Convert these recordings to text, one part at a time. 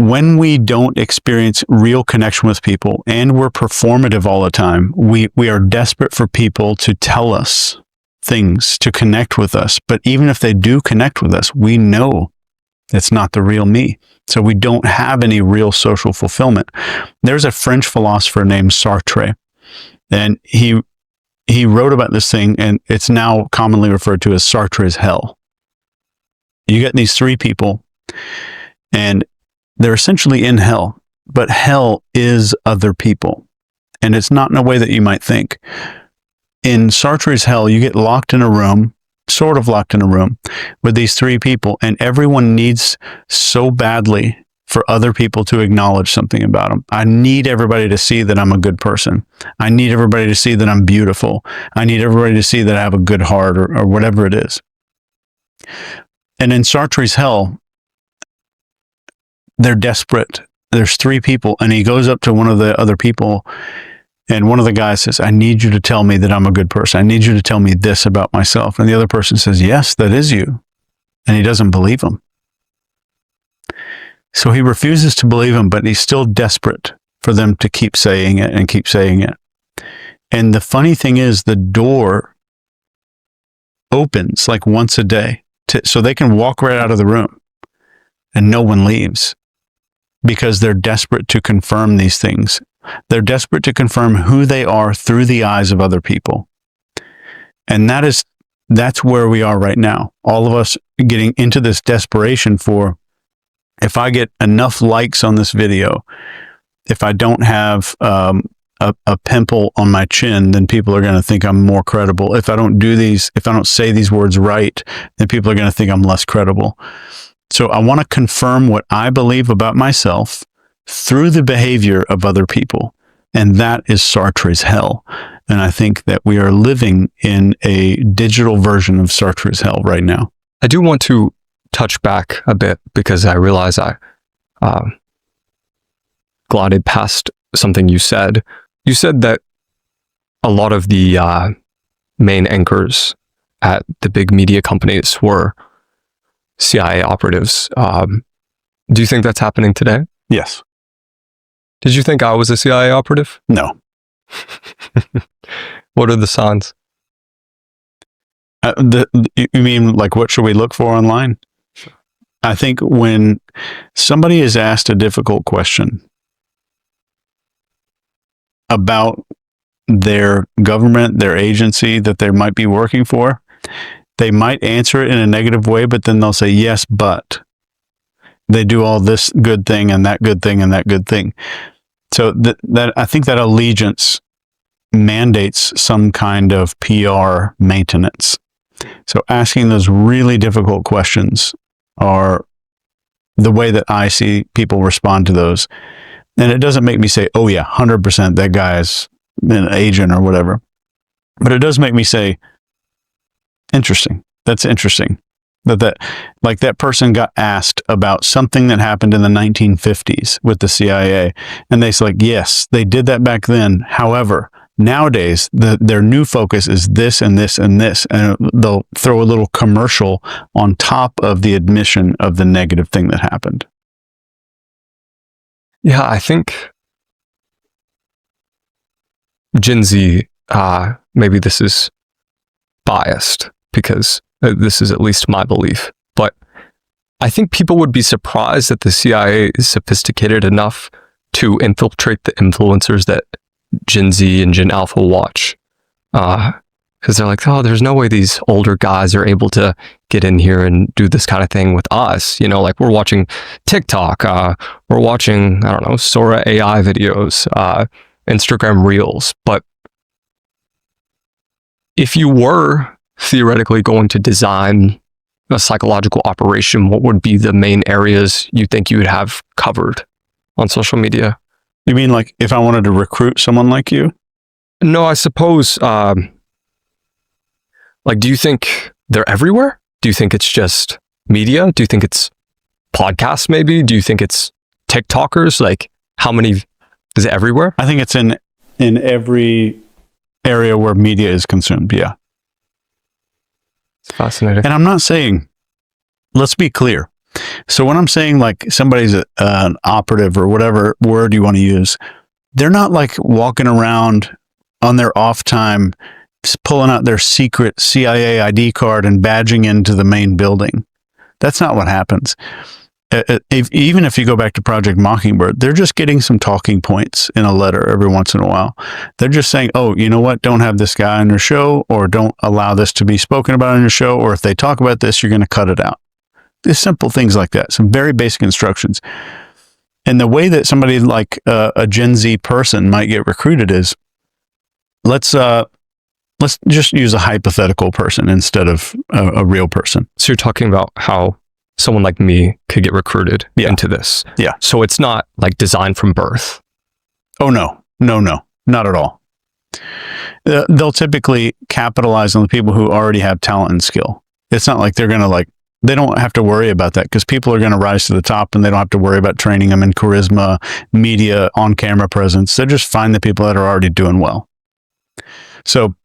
when we don't experience real connection with people and we're performative all the time, we are desperate for people to tell us things, to connect with us. But even if they do connect with us, we know it's not the real me. So we don't have any real social fulfillment. There's a French philosopher named Sartre, and he wrote about this thing, and it's now commonly referred to as Sartre's hell. You get these three people, and they're essentially in hell, but hell is other people. And it's not in a way that you might think. In Sartre's hell, you get locked in a room, sort of locked in a room with these three people, and everyone needs so badly for other people to acknowledge something about them. I need everybody to see that I'm a good person. I need everybody to see that I'm beautiful. I need everybody to see that I have a good heart, or whatever it is. And in Sartre's hell, they're desperate. There's three people, and he goes up to one of the other people, and one of the guys says, I need you to tell me that I'm a good person. I need you to tell me this about myself. And the other person says, yes, that is you. And he doesn't believe him. So he refuses to believe him, but he's still desperate for them to keep saying it and keep saying it. And the funny thing is, the door opens like once a day, so they can walk right out of the room and no one leaves, because they're desperate to confirm these things. They're desperate to confirm who they are through the eyes of other people. And that's where we are right now. All of us getting into this desperation for, if I get enough likes on this video, if I don't have a pimple on my chin, then people are going to think I'm more credible. If I don't say these words right, then people are going to think I'm less credible. So I want to confirm what I believe about myself through the behavior of other people. And that is Sartre's hell. And I think that we are living in a digital version of Sartre's hell right now. I do want to touch back a bit, because I realize I glided past something you said. You said that a lot of the main anchors at the big media companies were CIA operatives. Do you think that's happening today? Yes. Did you think I was a CIA operative? No. What are the signs? You mean like, what should we look for online? Sure. I think when somebody is asked a difficult question about their government, their agency that they might be working for, they might answer it in a negative way, but then they'll say, yes, but they do all this good thing and that good thing and that good thing. So that I think that allegiance mandates some kind of PR maintenance. So asking those really difficult questions are the way that I see people respond to those. And it doesn't make me say, oh yeah, 100% that guy is an agent or whatever. But it does make me say, interesting. That's interesting. That person got asked about something that happened in the 1950s with the CIA. And they say, like, yes, they did that back then. However, nowadays, their new focus is this and this and this. And they'll throw a little commercial on top of the admission of the negative thing that happened. Yeah, I think Gen Z, maybe this is biased, because this is at least my belief, but I think people would be surprised that the CIA is sophisticated enough to infiltrate the influencers that Gen Z and Gen Alpha watch. Because they're like, oh, there's no way these older guys are able to get in here and do this kind of thing with us. You know, like, we're watching TikTok, we're watching, I don't know, Sora AI videos, Instagram Reels. But if you were theoretically going to design a psychological operation, what would be the main areas you think you would have covered on social media? You mean like if I wanted to recruit someone like you? No, I suppose, like, do you think they're everywhere? Do you think it's just media? Do you think it's podcasts maybe? Do you think it's TikTokers? Like, how many, is it everywhere? I think it's in every area where media is consumed, yeah. It's fascinating. And I'm not saying, let's be clear, So when I'm saying like somebody's an operative or whatever word you want to use, they're not like walking around on their off time, pulling out their secret CIA ID card and badging into the main building. That's not what happens. Even if you go back to Project Mockingbird, they're just getting some talking points in a letter every once in a while. They're just saying, oh, you know what? Don't have this guy on your show, or don't allow this to be spoken about on your show, or if they talk about this, you're going to cut it out. Just simple things like that. Some very basic instructions. And the way that somebody like a Gen Z person might get recruited is, let's just use a hypothetical person instead of a real person. So you're talking about how someone like me could get recruited into this. Yeah. So it's not like designed from birth. Oh, no, not at all. They'll typically capitalize on the people who already have talent and skill. It's not like they're going to they don't have to worry about that, because people are going to rise to the top and they don't have to worry about training them in charisma, media, on-camera presence. They just find the people that are already doing well. So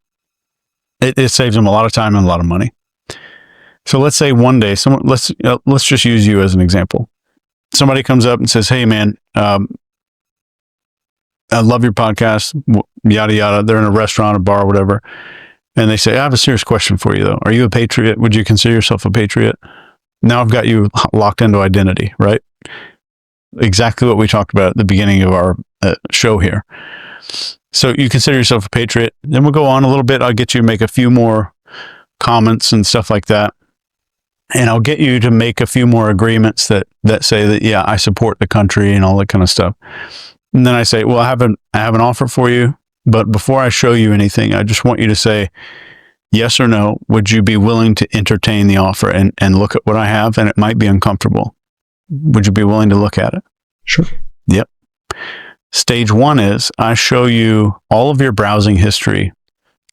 it saves them a lot of time and a lot of money. So let's say one day, let's just use you as an example. Somebody comes up and says, hey man, I love your podcast, yada, yada. They're in a restaurant, a bar, whatever. And they say, I have a serious question for you though. Are you a patriot? Would you consider yourself a patriot? Now I've got you locked into identity, right? Exactly what we talked about at the beginning of our show here. So you consider yourself a patriot. Then we'll go on a little bit. I'll get you to make a few more comments and stuff like that. And I'll get you to make a few more agreements that say that, yeah, I support the country and all that kind of stuff. And then I say, well, I have an offer for you. But before I show you anything, I just want you to say yes or no. Would you be willing to entertain the offer and look at what I have? And it might be uncomfortable. Would you be willing to look at it? Sure. Yep. Stage one is I show you all of your browsing history,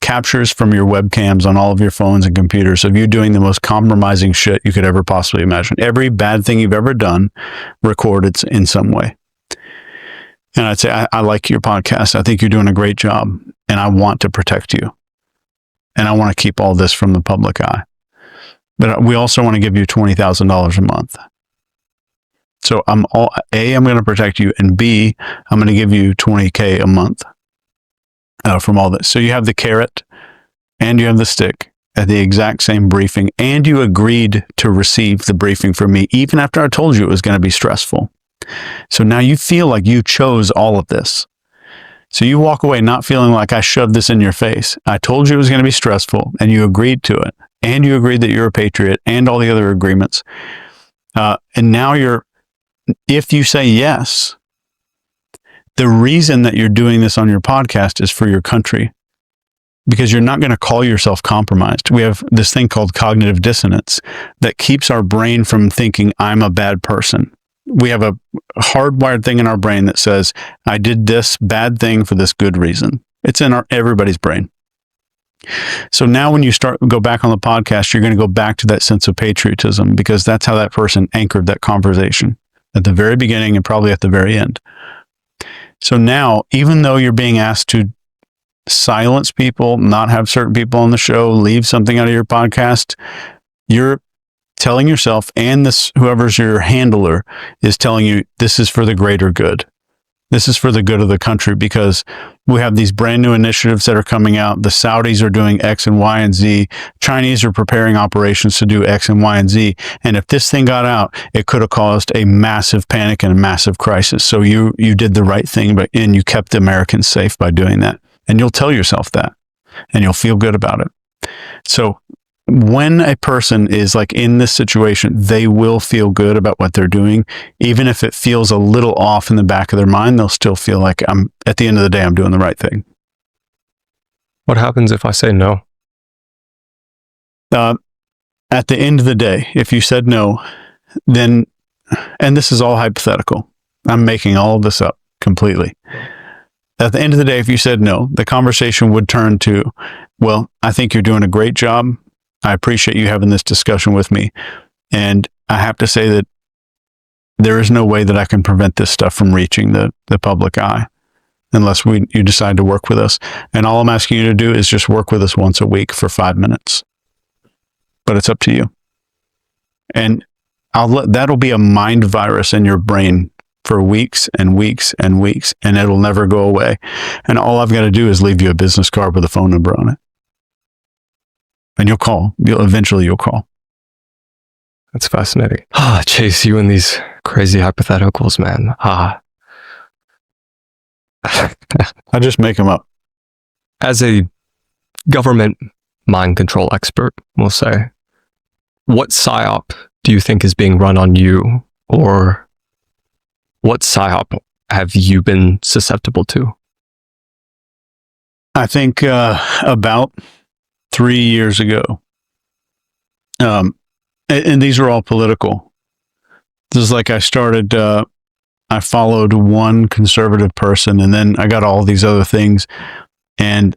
captures from your webcams on all of your phones and computers of you doing the most compromising shit you could ever possibly imagine. Every bad thing you've ever done, recorded in some way. And I'd say, I like your podcast. I think you're doing a great job, and I want to protect you. And I want to keep all this from the public eye. But we also want to give you $20,000 a month. So I'm going to protect you, and B, I'm going to give you $20K a month from all this. So you have the carrot and you have the stick at the exact same briefing, and you agreed to receive the briefing from me even after I told you it was going to be stressful. So now you feel like you chose all of this. So you walk away not feeling like I shoved this in your face. I told you it was going to be stressful, and you agreed to it. And you agreed that you're a patriot and all the other agreements. And now if you say yes, the reason that you're doing this on your podcast is for your country, because you're not going to call yourself compromised. We have this thing called cognitive dissonance that keeps our brain from thinking I'm a bad person. We have a hardwired thing in our brain that says, I did this bad thing for this good reason. It's in everybody's brain. So now when you go back on the podcast, you're going to go back to that sense of patriotism, because that's how that person anchored that conversation at the very beginning and probably at the very end. So now, even though you're being asked to silence people, not have certain people on the show, leave something out of your podcast, you're telling yourself, and whoever's your handler is telling you, this is for the greater good. This is for the good of the country, because we have these brand new initiatives that are coming out. The Saudis are doing X and Y and Z. Chinese are preparing operations to do X and Y and Z. And if this thing got out, it could have caused a massive panic and a massive crisis. So you did the right thing, and you kept the Americans safe by doing that. And you'll tell yourself that, and you'll feel good about it. So when a person is like in this situation, they will feel good about what they're doing. Even if it feels a little off in the back of their mind, they'll still feel like at the end of the day, I'm doing the right thing. What happens if I say no? At the end of the day, if you said no, then, and this is all hypothetical, I'm making all of this up completely. At the end of the day, if you said no, the conversation would turn to, well, I think you're doing a great job. I appreciate you having this discussion with me. And I have to say that there is no way that I can prevent this stuff from reaching the public eye unless you decide to work with us. And all I'm asking you to do is just work with us once a week for 5 minutes. But it's up to you. And that'll be a mind virus in your brain for weeks and weeks and weeks, and it'll never go away. And all I've got to do is leave you a business card with a phone number on it. And you'll call. Eventually you'll call. That's fascinating. Chase, you and these crazy hypotheticals, man. I just make them up. As a government mind control expert, we'll say, what PSYOP do you think is being run on you, or what PSYOP have you been susceptible to? I think about 3 years ago, and these are all political. This is like I started, I followed one conservative person, and then I got all these other things. And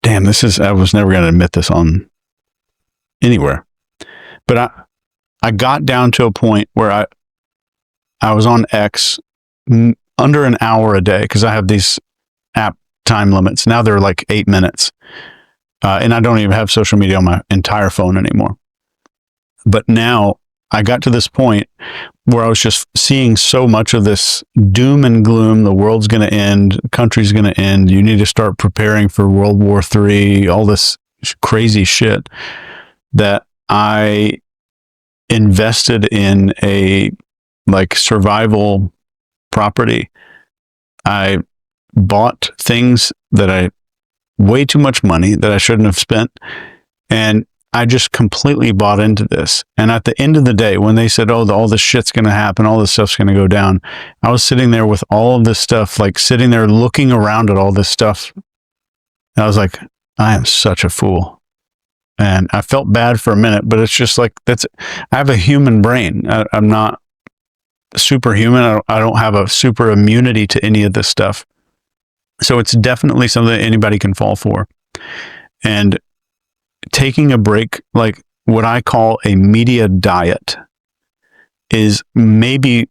damn, I was never going to admit this on anywhere. But I got down to a point where I was on X under an hour a day, because I have these app time limits. Now they're like 8 minutes. And I don't even have social media on my entire phone anymore. But now I got to this point where I was just seeing so much of this doom and gloom. The world's going to end. The country's going to end. You need to start preparing for World War III, all this crazy shit, that I invested in a survival property. I bought things that way too much money that I shouldn't have spent. And I just completely bought into this. And at the end of the day, when they said, oh, all this shit's going to happen, all this stuff's going to go down, I was sitting there with all of this stuff, sitting there looking around at all this stuff. And I was like, I am such a fool. And I felt bad for a minute, but it's just I have a human brain. I'm not superhuman. I don't have a super immunity to any of this stuff. So it's definitely something that anybody can fall for. And taking a break, like what I call a media diet, is maybe,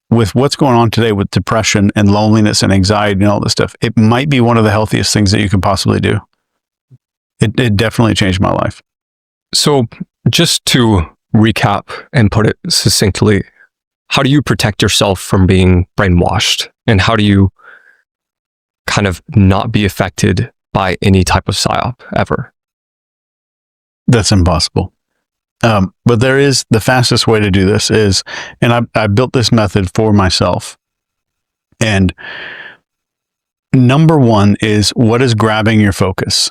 with what's going on today with depression and loneliness and anxiety and all this stuff, it might be one of the healthiest things that you can possibly do. It definitely changed my life. So just to recap and put it succinctly, how do you protect yourself from being brainwashed? And how do you kind of not be affected by any type of PSYOP ever? That's impossible. But there is, the fastest way to do this is, and I built this method for myself. And number one is, what is grabbing your focus?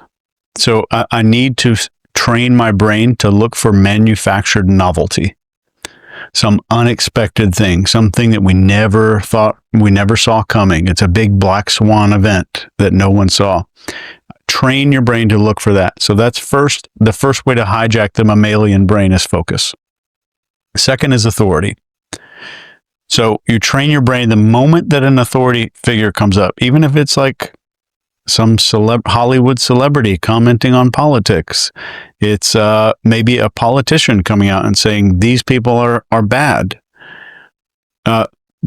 So I need to train my brain to look for manufactured novelty, some unexpected thing, something that we never saw coming. It's a big black swan event that no one saw. Train your brain to look for that. So that's the first way to hijack the mammalian brain is focus. Second is authority. So you train your brain the moment that an authority figure comes up, even if it's like some Hollywood celebrity commenting on politics. It's maybe a politician coming out and saying these people are bad.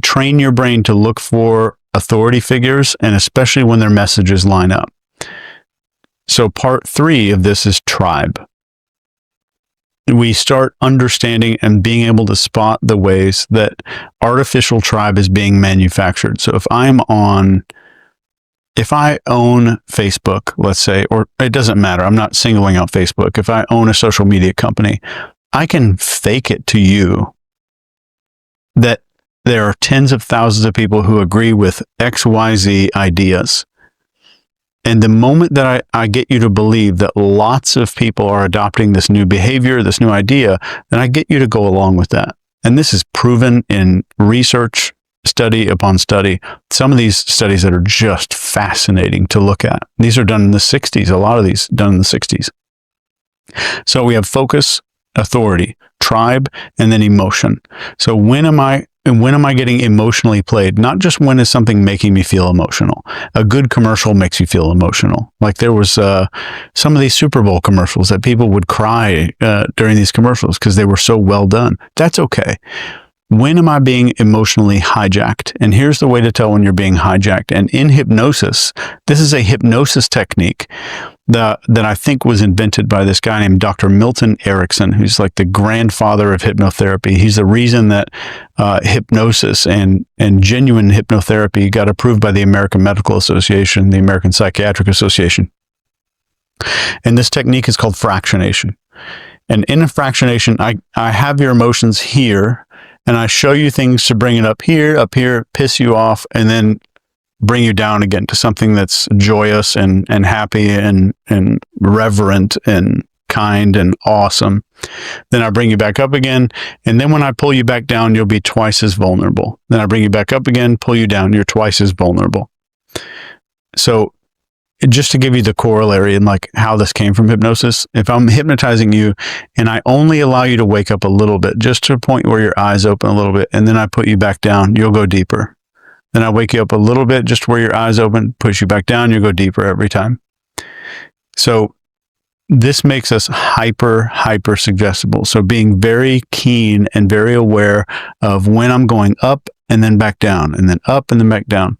Train your brain to look for authority figures, and especially when their messages line up. So part 3 of this is tribe. We start understanding and being able to spot the ways that artificial tribe is being manufactured. So if I own Facebook, let's say, or it doesn't matter, I'm not singling out Facebook. If I own a social media company, I can fake it to you that there are tens of thousands of people who agree with XYZ ideas. And the moment that I get you to believe that lots of people are adopting this new behavior, this new idea, then I get you to go along with that. And this is proven in research, study upon study. Some of these studies that are just fascinating to look at. These are done in the 60s. A lot of these done in the 60s. So we have focus, authority, tribe, and then emotion. So when am I getting emotionally played? Not just when is something making me feel emotional. A good commercial makes you feel emotional. Like there was some of these Super Bowl commercials that people would cry during these commercials because they were so well done. That's okay. when am I being emotionally hijacked? And here's the way to tell when you're being hijacked. And in hypnosis, this is a hypnosis technique that I think was invented by this guy named Dr. Milton Erickson, who's like the grandfather of hypnotherapy. He's the reason that hypnosis and genuine hypnotherapy got approved by the American Medical Association, the American Psychiatric Association. And this technique is called fractionation. And in a fractionation, I have your emotions here, and I show you things to bring it up here, piss you off, and then bring you down again to something that's joyous and happy and reverent and kind and awesome. Then I bring you back up again. And then when I pull you back down, you'll be twice as vulnerable. Then I bring you back up again, pull you down, you're twice as vulnerable. So just to give you the corollary and like how this came from hypnosis, if I'm hypnotizing you and I only allow you to wake up a little bit, just to a point where your eyes open a little bit, and then I put you back down, you'll go deeper. Then I wake you up a little bit, just where your eyes open, push you back down, you go deeper every time. So this makes us hyper suggestible. So being very keen and very aware of when I'm going up and then back down and then up and then back down.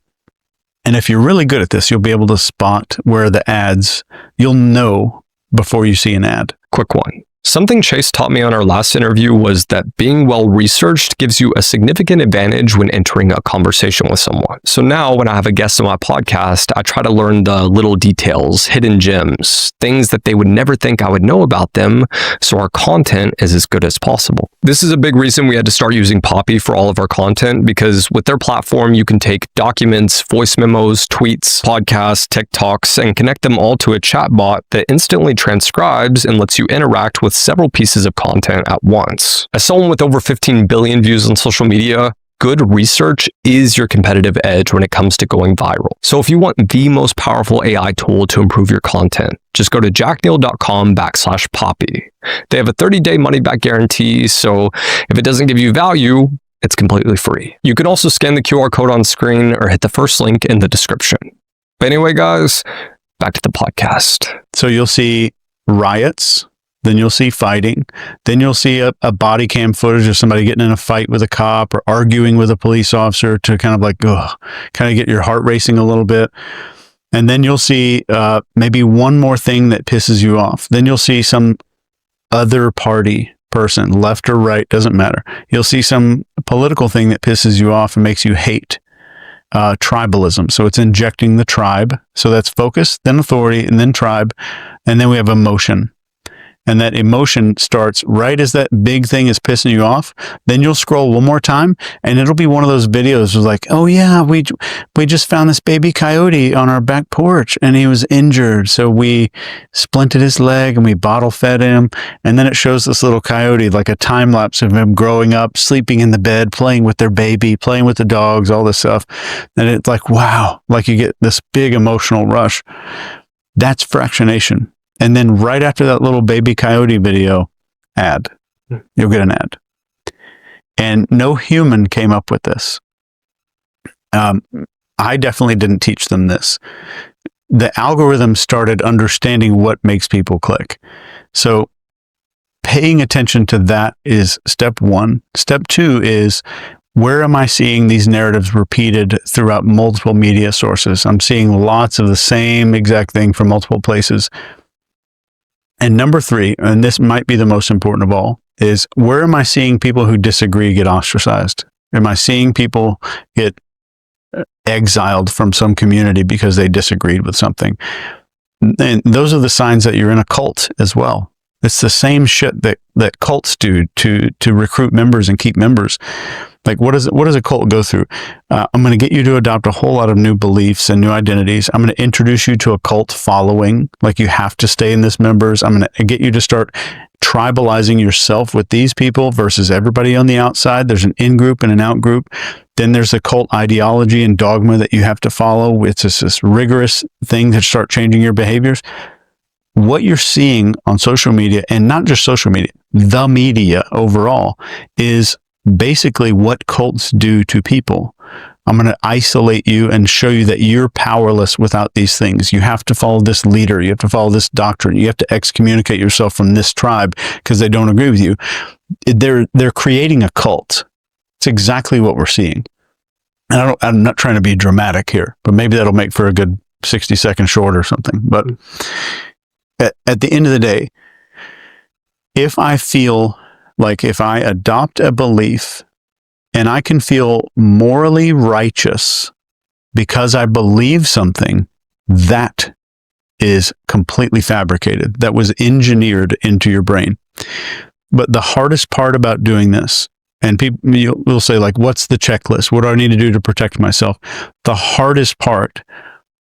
And if you're really good at this, you'll be able to spot where the ads, you'll know before you see an ad. Quick one. Something Chase taught me on our last interview was that being well-researched gives you a significant advantage when entering a conversation with someone. So now when I have a guest on my podcast, I try to learn the little details, hidden gems, things that they would never think I would know about them, so our content is as good as possible. This is a big reason we had to start using Poppy for all of our content, because with their platform, you can take documents, voice memos, tweets, podcasts, TikToks, and connect them all to a chatbot that instantly transcribes and lets you interact with several pieces of content at once. As someone with over 15 billion views on social media, good research is your competitive edge when it comes to going viral. So if you want the most powerful AI tool to improve your content, just go to jackneal.com/poppy. They have a 30-day money-back guarantee, so if it doesn't give you value, it's completely free. You can also scan the QR code on screen or hit the first link in the description. But anyway, guys, back to the podcast. So you'll see riots, then you'll see fighting, then you'll see a body cam footage of somebody getting in a fight with a cop or arguing with a police officer to kind of like, kind of get your heart racing a little bit. And then you'll see maybe one more thing that pisses you off. Then you'll see some other party person, left or right, doesn't matter. You'll see some political thing that pisses you off and makes you hate. Tribalism. So it's injecting the tribe. So that's focus, then authority, and then tribe. And then we have emotion. And that emotion starts right as that big thing is pissing you off. Then you'll scroll one more time and it'll be one of those videos of like, oh yeah, we just found this baby coyote on our back porch and he was injured. So we splinted his leg and we bottle fed him. And then it shows this little coyote, like a time lapse of him growing up, sleeping in the bed, playing with their baby, playing with the dogs, all this stuff. And it's like, wow, like you get this big emotional rush. That's fractionation. And then right after that little baby coyote video, ad. You'll get an ad. And no human came up with this. I definitely didn't teach them this. The algorithm started understanding what makes people click. So paying attention to that is step one. Step two is, where am I seeing these narratives repeated throughout multiple media sources? I'm seeing lots of the same exact thing from multiple places. And number three, and this might be the most important of all, is where am I seeing people who disagree get ostracized? Am I seeing people get exiled from some community because they disagreed with something? And those are the signs that you're in a cult as well. It's the same shit that cults do to recruit members and keep members. Like, what does a cult go through? I'm going to get you to adopt a whole lot of new beliefs and new identities. I'm going to introduce you to a cult following. Like, you have to stay in this members. I'm going to get you to start tribalizing yourself with these people versus everybody on the outside. There's an in-group and an out-group. Then there's a cult ideology and dogma that you have to follow. It's just this rigorous thing to start changing your behaviors. What you're seeing on social media, and not just social media, the media overall, is basically what cults do to people. I'm going to isolate you and show you that you're powerless without these things. You have to follow this leader. You have to follow this doctrine. You have to excommunicate yourself from this tribe because they don't agree with you. They're creating a cult. It's exactly what we're seeing. And I'm not trying to be dramatic here, but maybe that'll make for a good 60-second short or something. But at the end of the day, if I feel like if I adopt a belief and I can feel morally righteous because I believe something, that is completely fabricated. That was engineered into your brain. But the hardest part about doing this, and people will say, like, what's the checklist? What do I need to do to protect myself? The hardest part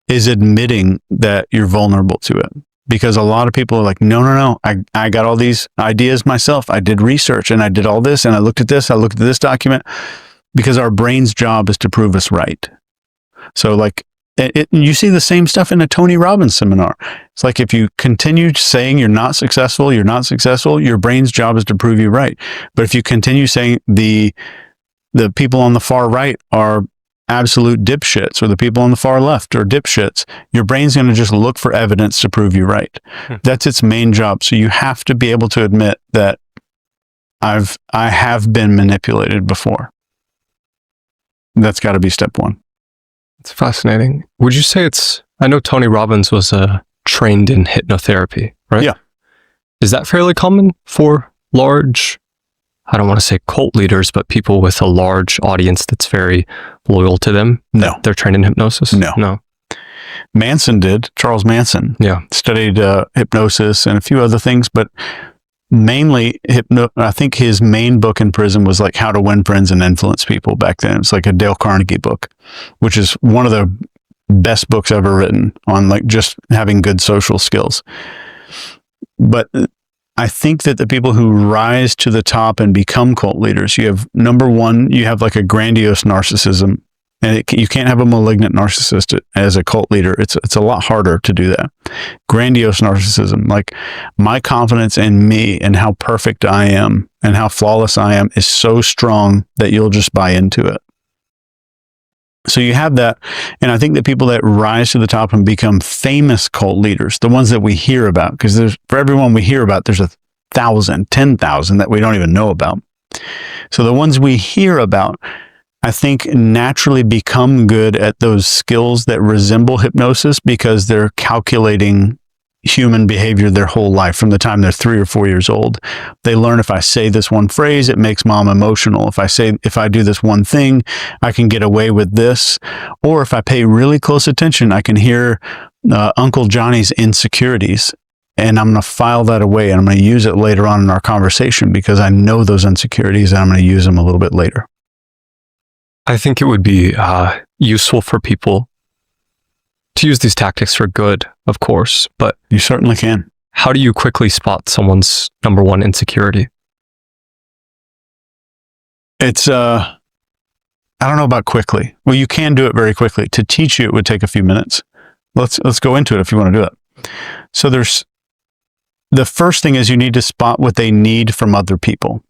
is admitting that you're vulnerable to it. Because a lot of people are like, no, I got all these ideas myself. I did research and I did all this and I looked at this, I looked at this document. Because our brain's job is to prove us right. So like, you see the same stuff in a Tony Robbins seminar. It's like, if you continue saying you're not successful, your brain's job is to prove you right. But if you continue saying the people on the far right are absolute dipshits, or the people on the far left are dipshits, your brain's going to just look for evidence to prove you right. That's its main job. So you have to be able to admit that I have been manipulated before. That's got to be step one. It's fascinating. Would you say I know Tony Robbins was trained in hypnotherapy, right? Yeah. Is that fairly common for large, I don't want to say cult leaders, but people with a large audience that's very loyal to them? No. They're trained in hypnosis? No. Charles Manson. Yeah. Studied hypnosis and a few other things, but mainly I think his main book in prison was like How to Win Friends and Influence People back then. It's like a Dale Carnegie book, which is one of the best books ever written on like just having good social skills. But I think that the people who rise to the top and become cult leaders, you have, number one, you have like a grandiose narcissism. And you can't have a malignant narcissist as a cult leader. It's a lot harder to do that. Grandiose narcissism, like my confidence in me and how perfect I am and how flawless I am, is so strong that you'll just buy into it. So you have that. And I think that people that rise to the top and become famous cult leaders, the ones that we hear about, because for everyone we hear about, there's 1,000, 10,000 that we don't even know about. So the ones we hear about, I think, naturally become good at those skills that resemble hypnosis because they're calculating human behavior their whole life from the time they're 3 or 4 years old. They learn, if I say this one phrase, it makes mom emotional. If I do this one thing, I can get away with this. Or if I pay really close attention, I can hear Uncle Johnny's insecurities. And I'm going to file that away and I'm going to use it later on in our conversation because I know those insecurities and I'm going to use them a little bit later. I think it would be useful for people to use these tactics for good, of course, but you certainly can. How do you quickly spot someone's number one insecurity? It's, I don't know about quickly. Well, you can do it very quickly. To teach you, it would take a few minutes. Let's go into it if you want to do it. So the first thing is you need to spot what they need from other people.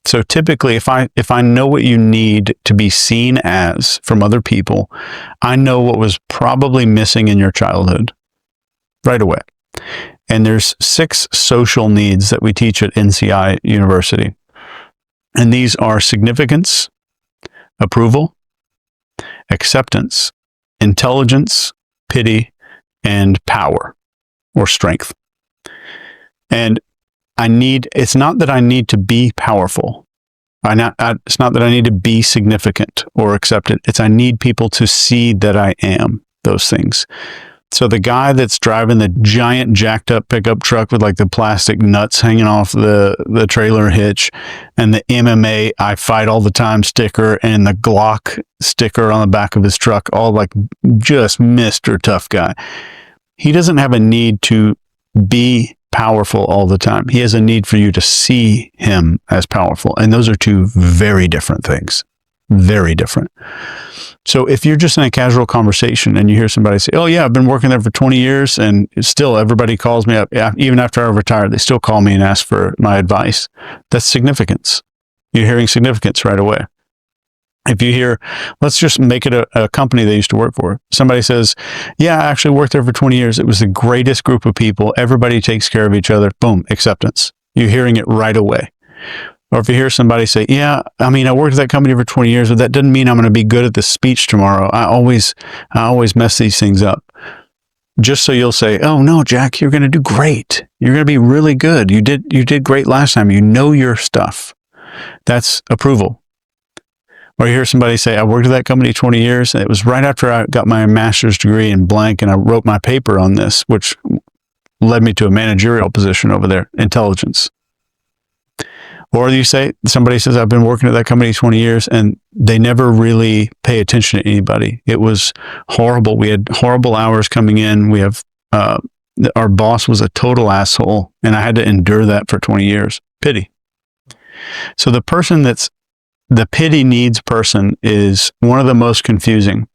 So typically, if I know what you need to be seen as from other people, I know what was probably missing in your childhood right away. And there's 6 social needs that we teach at NCI University. And these are significance, approval, acceptance, intelligence, pity, and power or strength. And it's not that I need to be powerful. It's not that I need to be significant or accepted. It's I need people to see that I am those things. So the guy that's driving the giant jacked up pickup truck with like the plastic nuts hanging off the trailer hitch and the MMA I fight all the time sticker and the Glock sticker on the back of his truck, all like just Mr. Tough Guy. He doesn't have a need to be powerful all the time. He has a need for you to see him as powerful. And those are 2 very different things. Very different. So if you're just in a casual conversation and you hear somebody say, oh yeah, I've been working there for 20 years and still everybody calls me up, even after I retired, they still call me and ask for my advice. That's significance. You're hearing significance right away. If you hear, let's just make it a company they used to work for. Somebody says, yeah, I actually worked there for 20 years. It was the greatest group of people. Everybody takes care of each other. Boom, acceptance. You're hearing it right away. Or if you hear somebody say, yeah, I mean, I worked at that company for 20 years, but that doesn't mean I'm going to be good at this speech tomorrow. I always mess these things up. Just so you'll say, oh no, Jack, you're going to do great. You're going to be really good. You did great last time. You know your stuff. That's approval. Or you hear somebody say, I worked at that company 20 years. And it was right after I got my master's degree in blank and I wrote my paper on this, which led me to a managerial position over there, intelligence. Or you say, somebody says, I've been working at that company 20 years and they never really pay attention to anybody. It was horrible. We had horrible hours coming in. We have, our boss was a total asshole and I had to endure that for 20 years. Pity. So the person that's the pity needs person is one of the most confusing.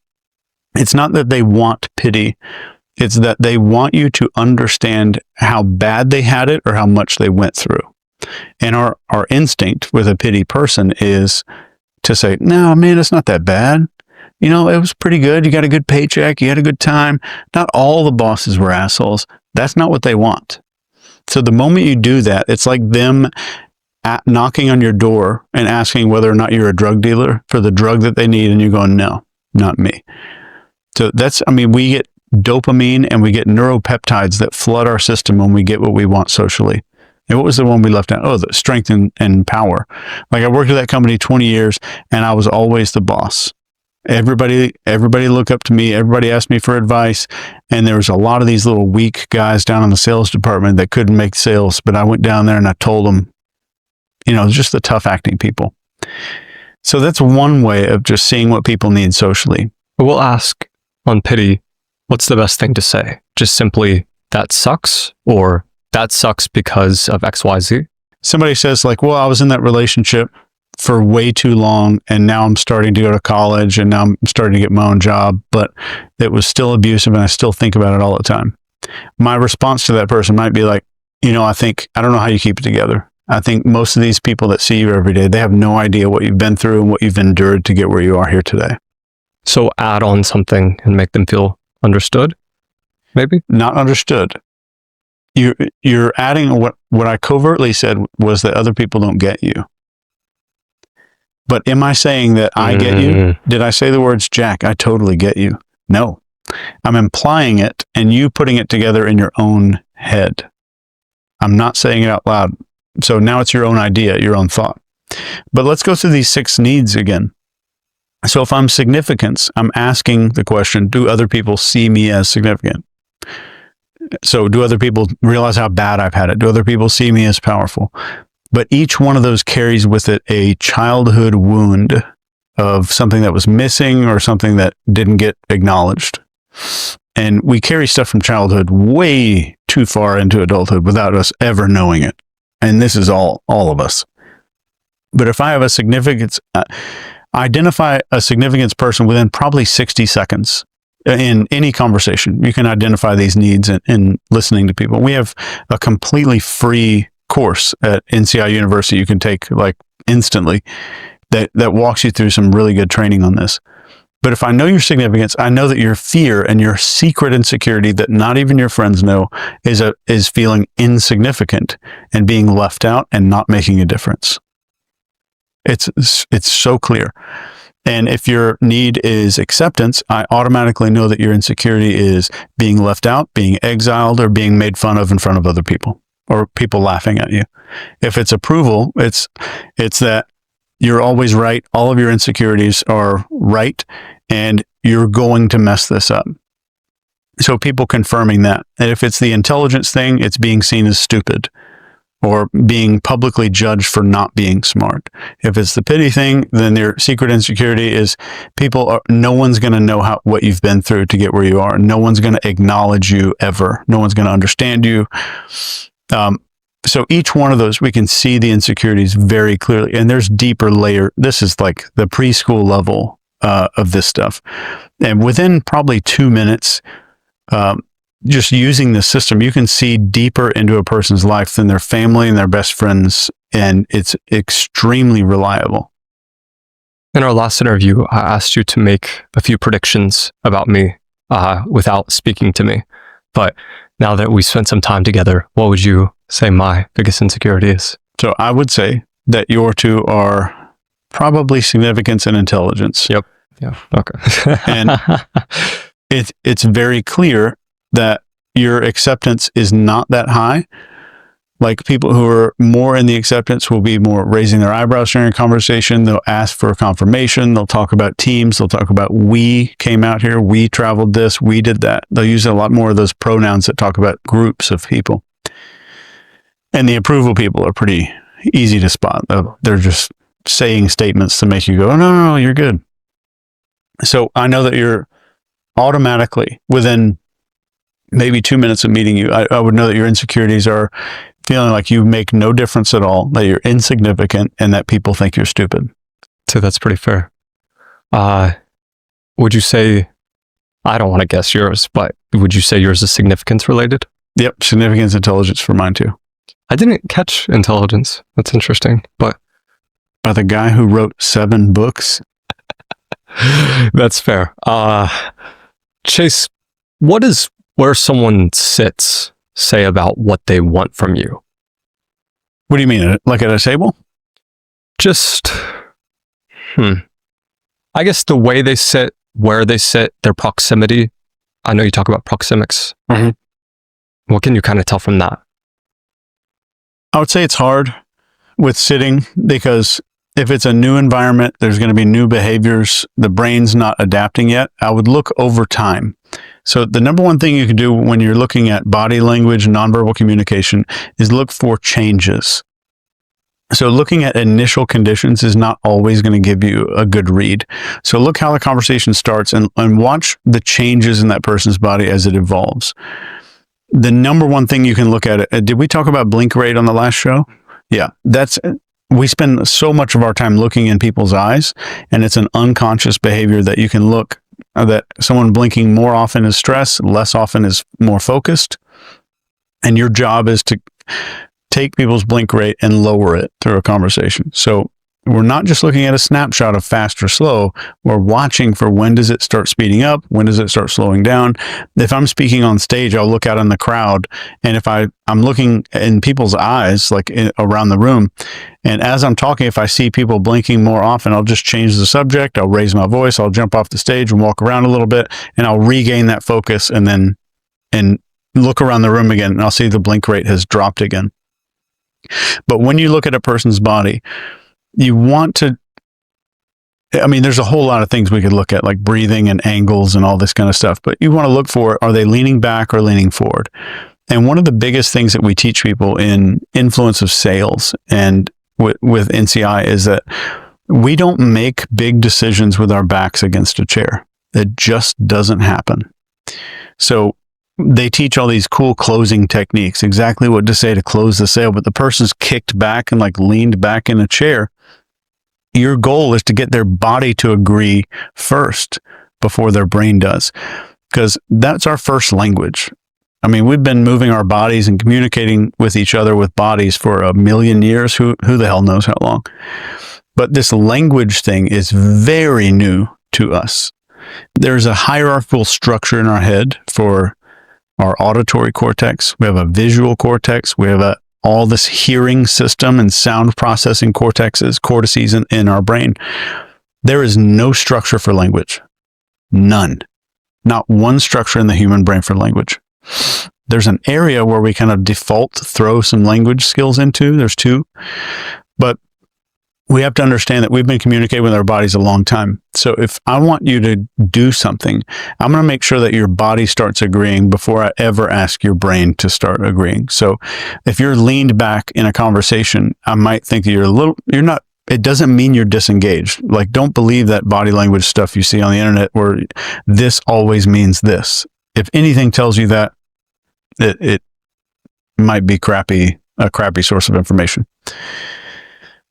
It's not that they want pity. It's that they want you to understand how bad they had it or how much they went through. And our instinct with a pity person is to say, no, man, it's not that bad. You know, it was pretty good. You got a good paycheck. You had a good time. Not all the bosses were assholes. That's not what they want. So the moment you do that, it's like them knocking on your door and asking whether or not you're a drug dealer for the drug that they need. And you're going, no, not me. So we get dopamine and we get neuropeptides that flood our system when we get what we want socially. And what was the one we left out? Oh, the strength and power. Like I worked at that company 20 years and I was always the boss. Everybody looked up to me. Everybody asked me for advice. And there was a lot of these little weak guys down in the sales department that couldn't make sales. But I went down there and I told them, just the tough acting people. So that's one way of just seeing what people need socially. We'll ask on pity, what's the best thing to say? Just simply, that sucks, or that sucks because of XYZ? Somebody says like, well, I was in that relationship for way too long and now I'm starting to go to college and now I'm starting to get my own job, but it was still abusive and I still think about it all the time. My response to that person might be like, I don't know how you keep it together. I think most of these people that see you every day, they have no idea what you've been through and what you've endured to get where you are here today. So add on something and make them feel understood, maybe? Not understood. You're adding what I covertly said was that other people don't get you. But am I saying that I get you? Did I say the words, Jack, I totally get you? No. I'm implying it and you putting it together in your own head. I'm not saying it out loud. So now it's your own idea, your own thought. But let's go through these 6 needs again. So if I'm significance, I'm asking the question, do other people see me as significant? So do other people realize how bad I've had it? Do other people see me as powerful? But each one of those carries with it a childhood wound of something that was missing or something that didn't get acknowledged. And we carry stuff from childhood way too far into adulthood without us ever knowing it. And this is all of us. But if I have a significance, identify a significance person within probably 60 seconds in any conversation. You can identify these needs in listening to people. We have a completely free course at NCI University you can take like instantly that walks you through some really good training on this. But if I know your significance, I know that your fear and your secret insecurity that not even your friends know is feeling insignificant and being left out and not making a difference. It's so clear. And if your need is acceptance, I automatically know that your insecurity is being left out, being exiled, or being made fun of in front of other people, or people laughing at you. If it's approval, it's that you're always right. All of your insecurities are right, and you're going to mess this up. So people confirming that. And if it's the intelligence thing, it's being seen as stupid or being publicly judged for not being smart. If it's the pity thing, then your secret insecurity is no one's going to know what you've been through to get where you are. No one's going to acknowledge you ever. No one's going to understand you. So each one of those, we can see the insecurities very clearly. And there's deeper layer. This is like the preschool level of this stuff. And within probably 2 minutes, just using the system, you can see deeper into a person's life than their family and their best friends. And it's extremely reliable. In our last interview, I asked you to make a few predictions about me without speaking to me. But now that we spent some time together, what would you say my biggest insecurity is? So I would say that your two are probably significance and intelligence. Yep. Yeah. Okay. And it's very clear that your acceptance is not that high. Like people who are more in the acceptance will be more raising their eyebrows during a conversation. They'll ask for confirmation. They'll talk about teams. They'll talk about we came out here, we traveled this, we did that. They'll use a lot more of those pronouns that talk about groups of people. And the approval people are pretty easy to spot. They're just saying statements to make you go, oh, no, you're good. So I know that you're automatically within maybe 2 minutes of meeting you, I would know that your insecurities are feeling like you make no difference at all, that you're insignificant, and that people think you're stupid. So that's pretty fair. Would you say, I don't want to guess yours, but would you say yours is significance related? Yep, significance intelligence for mine too. I didn't catch intelligence. That's interesting, but By the guy who wrote 7 books. that's fair. Chase, what does where someone sits say about what they want from you? What do you mean? Like at a table? Just, I guess the way they sit, where they sit, their proximity. I know you talk about proxemics. Mm-hmm. What can you kind of tell from that? I would say it's hard with sitting because if it's a new environment, there's going to be new behaviors. The brain's not adapting yet. I would look over time. So the number one thing you can do when you're looking at body language and nonverbal communication is look for changes. So looking at initial conditions is not always going to give you a good read. So look how the conversation starts and watch the changes in that person's body as it evolves. The number one thing you can look at, did we talk about blink rate on the last show? Yeah, we spend so much of our time looking in people's eyes, and it's an unconscious behavior that you can look, that someone blinking more often is stress, less often is more focused. And your job is to take people's blink rate and lower it through a conversation. So we're not just looking at a snapshot of fast or slow. We're watching for when does it start speeding up? When does it start slowing down? If I'm speaking on stage, I'll look out in the crowd. And if I'm looking in people's eyes, like around the room, and as I'm talking, if I see people blinking more often, I'll just change the subject. I'll raise my voice. I'll jump off the stage and walk around a little bit, and I'll regain that focus and look around the room again, and I'll see the blink rate has dropped again. But when you look at a person's body, you want to, there's a whole lot of things we could look at, like breathing and angles and all this kind of stuff, but you want to look for, are they leaning back or leaning forward? And one of the biggest things that we teach people in influence of sales and with NCI is that we don't make big decisions with our backs against a chair. It just doesn't happen. So they teach all these cool closing techniques, exactly what to say to close the sale, but the person's kicked back and like leaned back in a chair. Your goal is to get their body to agree first before their brain does, because that's our first language. We've been moving our bodies and communicating with each other with bodies for 1 million years. Who the hell knows how long? But this language thing is very new to us. There's a hierarchical structure in our head for our auditory cortex. We have a visual cortex. We have all this hearing system and sound processing cortices in our brain. There is no structure for language. None. Not one structure in the human brain for language. There's an area where we kind of default throw some language skills into. There's 2. But we have to understand that we've been communicating with our bodies a long time. So if I want you to do something, I'm going to make sure that your body starts agreeing before I ever ask your brain to start agreeing. So if you're leaned back in a conversation, I might think that you're not, it doesn't mean you're disengaged. Like, don't believe that body language stuff you see on the internet where this always means this. If anything tells you that, it might be a crappy source of information.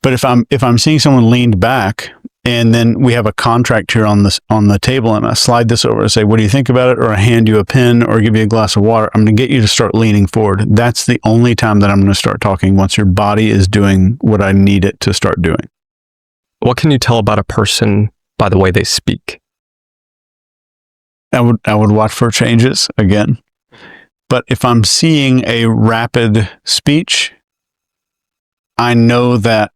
But if I'm seeing someone leaned back, and then we have a contract here on the table, and I slide this over and say, what do you think about it? Or I hand you a pen or give you a glass of water, I'm going to get you to start leaning forward. That's the only time that I'm going to start talking, once your body is doing what I need it to start doing. What can you tell about a person by the way they speak? I would watch for changes again. But if I'm seeing a rapid speech, I know that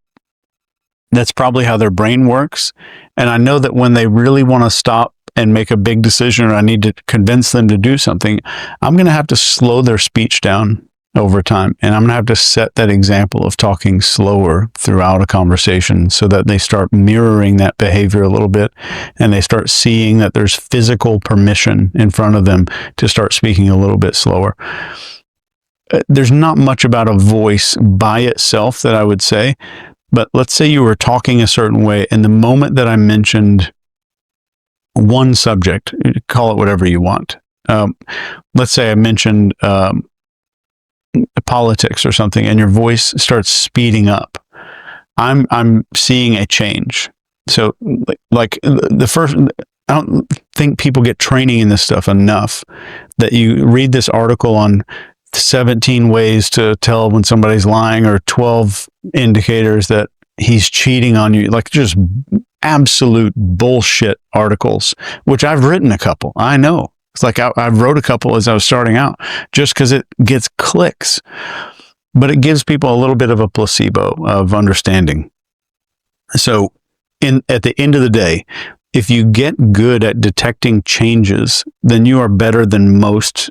That's probably how their brain works. And I know that when they really want to stop and make a big decision, or I need to convince them to do something, I'm going to have to slow their speech down over time. And I'm going to have to set that example of talking slower throughout a conversation so that they start mirroring that behavior a little bit, and they start seeing that there's physical permission in front of them to start speaking a little bit slower. There's not much about a voice by itself that I would say, but let's say you were talking a certain way, and the moment that I mentioned one subject, call it whatever you want. Let's say I mentioned politics or something, and your voice starts speeding up. I'm seeing a change. So like the first, I don't think people get training in this stuff enough, that you read this article on 17 ways to tell when somebody's lying, or 12 indicators that he's cheating on you, like just absolute bullshit articles, which I've written a couple. I know. It's like I wrote a couple as I was starting out, just because it gets clicks, but it gives people a little bit of a placebo of understanding. So at the end of the day, if you get good at detecting changes, then you are better than most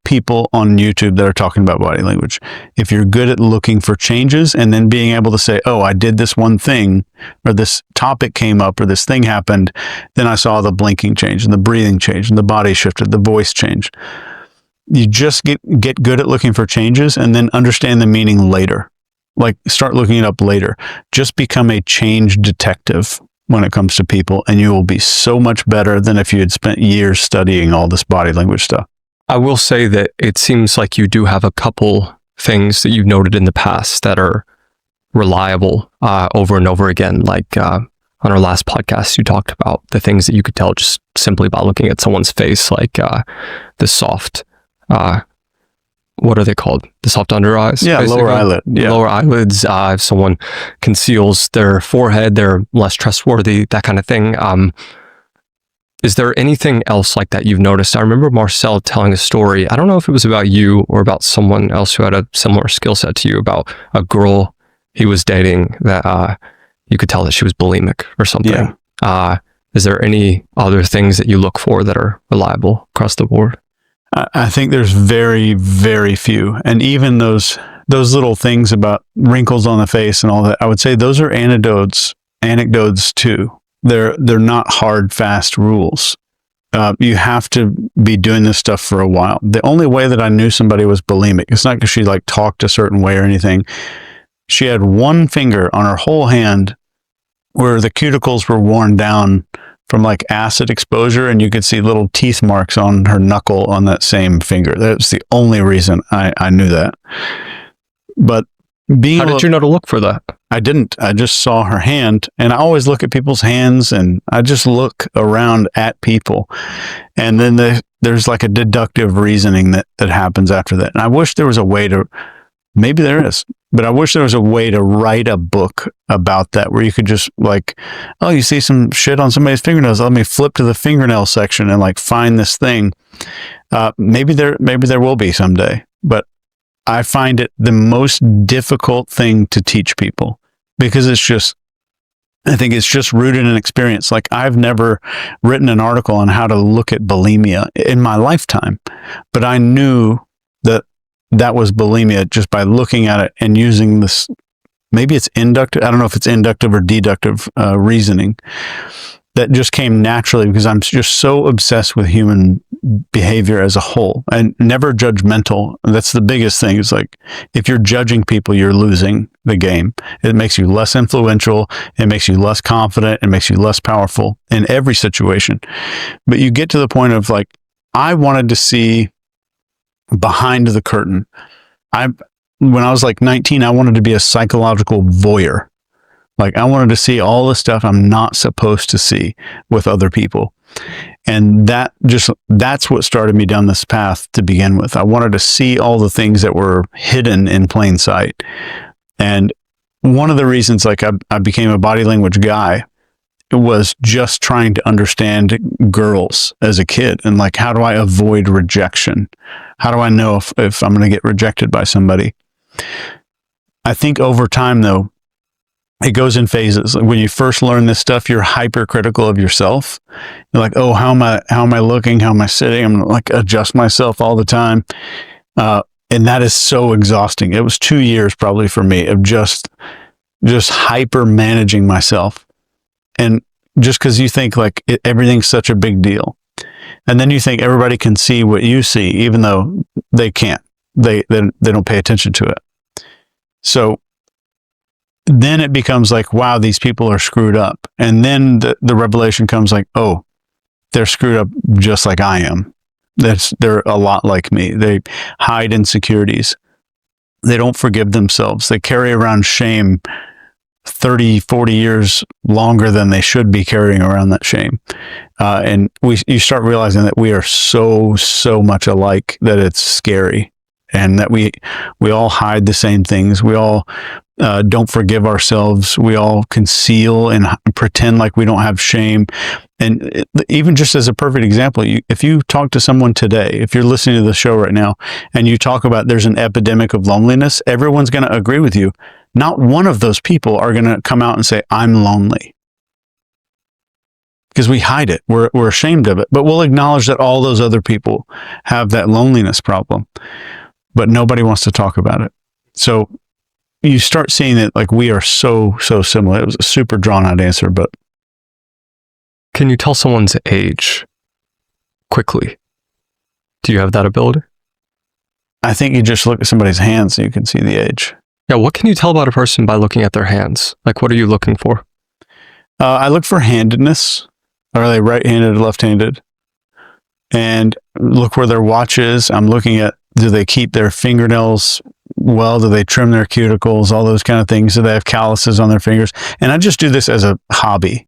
people on YouTube that are talking about body language. If you're good at looking for changes and then being able to say, oh, I did this one thing, or this topic came up, or this thing happened, then I saw the blinking change and the breathing change and the body shifted, the voice change. You just get good at looking for changes and then understand the meaning later. Like, start looking it up later. Just become a change detective when it comes to people, and you will be so much better than if you had spent years studying all this body language stuff. I will say that it seems like you do have a couple things that you've noted in the past that are reliable over and over again. Like on our last podcast, you talked about the things that you could tell just simply by looking at someone's face, like the soft, what are they called? The soft under eyes? Yeah, basically. lower eyelid. Yeah. Lower eyelids. If someone conceals their forehead, they're less trustworthy, that kind of thing. Is there anything else like that you've noticed? I remember Marcel telling a story. I don't know if it was about you or about someone else who had a similar skill set to you, about a girl he was dating that you could tell that she was bulimic or something. Yeah. Is there any other things that you look for that are reliable across the board? I think there's very, very few. And even those little things about wrinkles on the face and all that, I would say those are anecdotes too. They're not hard, fast rules. You have to be doing this stuff for a while. The only way that I knew somebody was bulimic, it's not because she like talked a certain way or anything. She had one finger on her whole hand where the cuticles were worn down from like acid exposure, and you could see little teeth marks on her knuckle on that same finger. That's the only reason I knew that. But how did you know to look for that? I didn't. I just saw her hand, and I always look at people's hands, and I just look around at people. And then there's like a deductive reasoning that happens after that. And I wish there was a way to, maybe there is, but I wish there was a way to write a book about that, where you could just like, oh, you see some shit on somebody's fingernails, let me flip to the fingernail section and like find this thing. Maybe there will be someday, but I find it the most difficult thing to teach people, because I think it's just rooted in experience. Like, I've never written an article on how to look at bulimia in my lifetime, but I knew that was bulimia just by looking at it and using this, maybe it's inductive, I don't know if it's inductive or deductive reasoning, that just came naturally because I'm just so obsessed with human behavior as a whole, and never judgmental. That's the biggest thing. It's like, if you're judging people, you're losing the game. It makes you less influential. It makes you less confident. It makes you less powerful in every situation. But you get to the point of like, I wanted to see behind the curtain. When I was like 19, I wanted to be a psychological voyeur. Like, I wanted to see all the stuff I'm not supposed to see with other people. And that's what started me down this path to begin with. I wanted to see all the things that were hidden in plain sight. And one of the reasons like I became a body language guy was just trying to understand girls as a kid, and like, how do I avoid rejection? How do I know if I'm going to get rejected by somebody? I think over time though, it goes in phases. When you first learn this stuff, you're hypercritical of yourself. You're like, oh, how am I looking? How am I sitting? I'm like adjust myself all the time. And that is so exhausting. It was 2 years probably for me of just hyper managing myself. And just because you think like everything's such a big deal. And then you think everybody can see what you see, even though they can't. They don't pay attention to it. So then it becomes like, wow, these people are screwed up. And then the revelation comes like, oh, they're screwed up just like I am. They're a lot like me. They hide insecurities. They don't forgive themselves. They carry around shame 30, 40 years longer than they should be carrying around that shame. And you start realizing that we are so much alike that it's scary, and that we all hide the same things. We all don't forgive ourselves. We all conceal and pretend like we don't have shame. And even just as a perfect example, if you talk to someone today, if you're listening to the show right now, and you talk about there's an epidemic of loneliness, everyone's going to agree with you. Not one of those people are going to come out and say, I'm lonely. Because we hide it. We're ashamed of it. But we'll acknowledge that all those other people have that loneliness problem. But nobody wants to talk about it. So you start seeing that like we are so similar. It was a super drawn out answer, but. Can you tell someone's age quickly? Do you have that ability? I think you just look at somebody's hands and you can see the age. Yeah, what can you tell about a person by looking at their hands? Like, what are you looking for? I look for handedness. Are they right-handed or left-handed? And look where their watch is. I'm looking at, do they keep their fingernails well? Do they trim their cuticles? All those kind of things. Do they have calluses on their fingers? And I just do this as a hobby.